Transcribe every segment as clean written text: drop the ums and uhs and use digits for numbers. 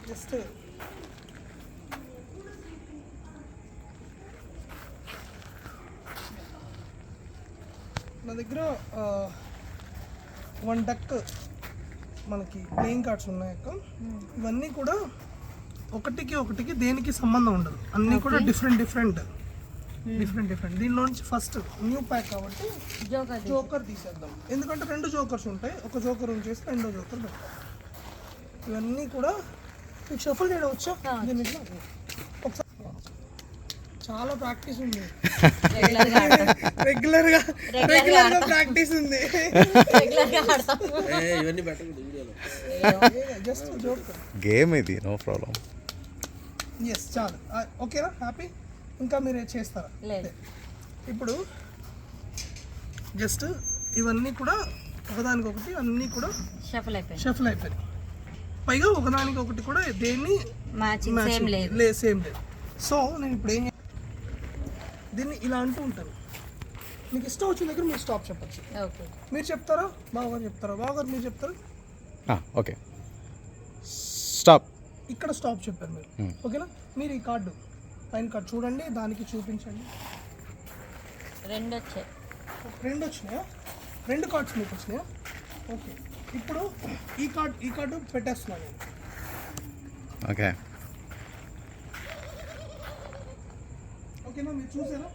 Just నా దగ్గర 1 duck మనకి ప్లేయింగ్ కార్డ్స్ ఉన్నాయి అక్క. ఇవన్నీ కూడా ఒకటికి దేనికి సంబంధం ఉండదు, అన్నీ కూడా డిఫరెంట్. దీనిలో నుంచి ఫస్ట్ న్యూ ప్యాక్ కాబట్టి జోకర్ తీసేద్దాం, ఎందుకంటే 2 జోకర్స్ ఉంటాయి. ఒక జోకర్ ఉంచేసి 2వ జోకర్ పెట్టాలి. ఇవన్నీ కూడా మీకు షఫల్ చేయడం వచ్చా? దీనిలో ఒకసారి చాలా ప్రాక్టీస్ ఉంది, రెగ్యులర్గా ప్రాక్టీస్ ఉంది. జస్ట్ జోకర్ గేమ్ ఇది, నో ప్రాబ్లం. ఎస్ చాలు, ఓకేనా? హ్యాపీ? ఇంకా మీరు చేస్తారా? ఇప్పుడు జస్ట్ ఇవన్నీ కూడా ఒకదానికొకటి అన్నీ కూడా షఫల్ అయిపోయాయి. పైగా ఒకదానికొకటి కూడా దేన్ని సేమ్ లేదు. సో నేను ఇప్పుడు దీన్ని ఇలా అంటూ ఉంటాను. మీకు ఇష్టం వచ్చిన దగ్గర మీరు స్టాప్ చెప్పచ్చు. మీరు చెప్తారా, బావగారు చెప్తారా? బావగారు మీరు చెప్తారా? Okay, stop. ఇక్కడ స్టాప్ చెప్పారు మీరు, ఓకేనా? మీరు ఈ కార్డు పైన కార్డు చూడండి, దానికి చూపించండి. 2 వచ్చాయి. 2 వచ్చినాయా? 2 కార్డ్స్ మీకు వచ్చినాయా? ఓకే, ఇప్పుడు ఈ కార్డు పెట్టేస్తున్నాను నేను. ఓకే, ఓకేనా? మీరు చూసారా?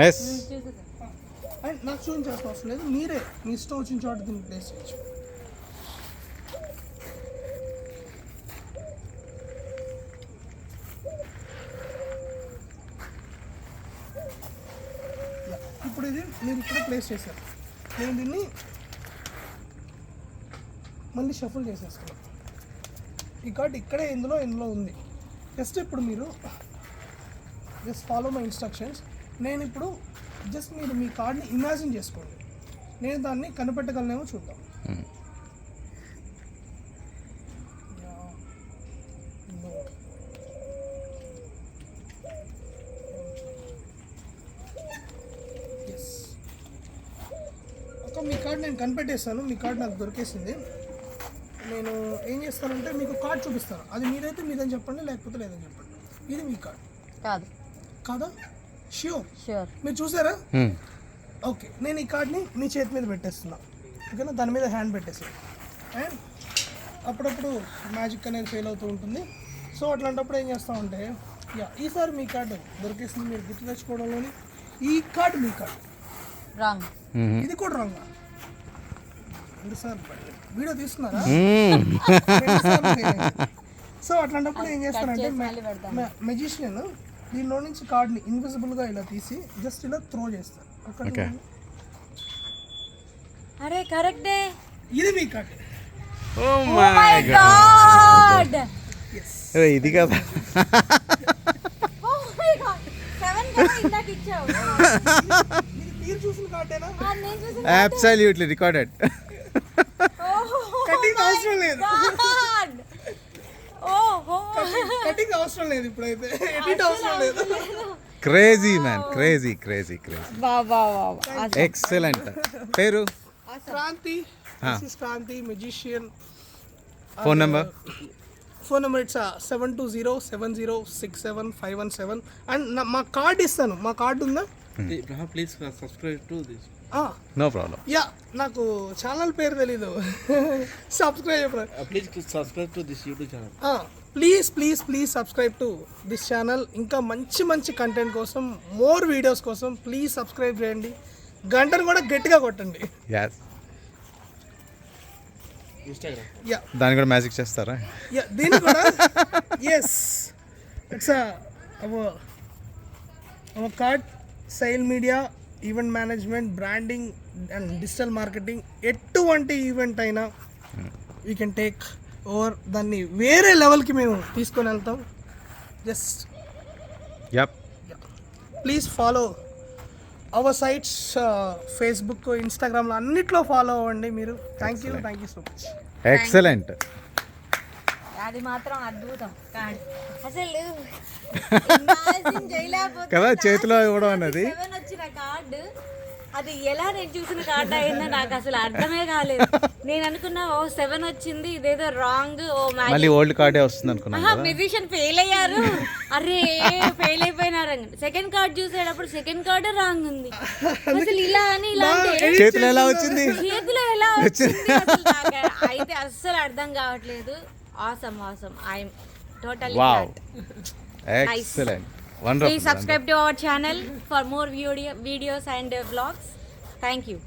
ఎస్. అండ్ నాకు చూపించాల్సిన అవసరం లేదు, మీరే మీ ఇష్టం వచ్చిన చోట దీన్ని ప్లేస్ చేయొచ్చు. ఇప్పుడు ఇది మీరు ఇక్కడ ప్లేస్ చేశారు, నేను దీన్ని మళ్ళీ షఫుల్ చేసేస్తున్నాను. ఈ కార్డ్ ఇక్కడే ఇందులో ఉంది. జస్ట్ ఇప్పుడు మీరు జస్ట్ ఫాలో మై ఇన్స్ట్రక్షన్స్. నేను ఇప్పుడు జస్ట్ మీరు మీ కార్డ్ని ఇమాజిన్ చేసుకోండి, నేను దాన్ని కనిపెట్టగలనేమో చూద్దాం. మీ కార్డ్ నేను కనిపెట్టేస్తాను, మీ కార్డ్ నాకు దొరికేసింది. నేను ఏం చేస్తానంటే మీకు కార్డ్ చూపిస్తాను, అది మీరైతే మీదని చెప్పండి, లేకపోతే లేదని చెప్పండి. ఇది మీ కార్డ్ కాదా? ష్యూర్? మీరు చూసారా? ఓకే, నేను ఈ కార్డ్ని మీ చేతి మీద పెట్టేస్తున్నా, ఓకేనా? దాని మీద హ్యాండ్ పెట్టేస్తాను. అండ్ అప్పుడప్పుడు మ్యాజిక్ అనేది ఫెయిల్ అవుతూ ఉంటుంది. సో అట్లాంటప్పుడు ఏం చేస్తామంటే, ఈసారి మీ కార్డు దొరికేసింది, మీరు గుర్తు తెచ్చుకోవడంలోని ఈ కార్డు మీ కార్డు రాంగ్, ఇది కూడా రాంగ్. వీడియో తీసుకున్నారా? సో అట్లాంటప్పుడు ఏం చేస్తానంటే మెజిషియన్ దీనిలో నుంచి కార్డ్ని ఇన్విజిబుల్గా ఇలా తీసి జస్ట్ ఇలా త్రో చేస్తారు. అరే కరెక్టే, ఇది మీ కార్డ్. ఓ మై గాడ్, ఇది కదా. మీరు చూసిన కార్డేనా? Absolutely recorded. కటింగ్ అవసరం లేదు, కటింగ్ అవసరం లేదు, ఇప్పుడైతే ఎడిట్ అవసరం లేదు. Crazy man, crazy. ఎక్సలెంట్. పేరు? Kranthi. Kranthi magician. Phone number it's 7207067517. And మా కార్డ్ ఇస్తాను, మా కార్డు ఉందా? Please subscribe to this. No problem. నాకు ఛానల్ పేరు తెలీదు, subscribe to this YouTube channel. Please subscribe to this channel. ఇంకా మంచి కంటెంట్ కోసం, మోర్ వీడియోస్ కోసం ప్లీజ్ సబ్స్క్రైబ్ చేయండి, గంటను కూడా గట్టిగా కొట్టండి. దాన్ని కూడా మ్యాజిక్ చేస్తారా? దీన్ని కూడా yes, it's our card. Sail media, event management, branding and digital marketing, ఎటువంటి ఈవెంట్ అయినా వీ కెన్ టేక్ ఓవర్, దాన్ని వేరే లెవెల్కి మేము తీసుకొని వెళ్తాం. Just please follow our sites, Facebook, ఇన్స్టాగ్రామ్లో అన్నిట్లో ఫాలో అవ్వండి మీరు. Thank you so much. Excellent. అది మాత్రం అద్భుతం కార్డ్, అసలు కదా చేతిలో ఇవ్వడం అన్నది. వచ్చిన కార్డు అది ఎలా నేను చూసిన కార్డ్ అయిందో నాకు అసలు అర్థమే కాలేదు. నేను అనుకున్నా ఓ 7 వచ్చింది, ఇదేదో రాంగ్. ఓ మళ్ళీ ఓల్డ్ కార్డే వస్తుంది అనుకున్నాను కదా. మ్యూజిషియన్ ఫెయిల్ అయ్యారు, అరే ఫెయిల్ అయిపోయినారు. సెకండ్ కార్డ్ చూసేటప్పుడు సెకండ్ కార్డ్ రాంగ్ ఉంది. అసలు ఇలా అని ఇలా అంటే చేతిలో ఎలా వచ్చింది? చేతిలో ఎలా వచ్చింది అసలు నాకు అయితే అస్సలు అర్థం కావట్లేదు. Awesome I'm totally wow, excellent, Please subscribe to our channel for more videos and vlogs. Thank you.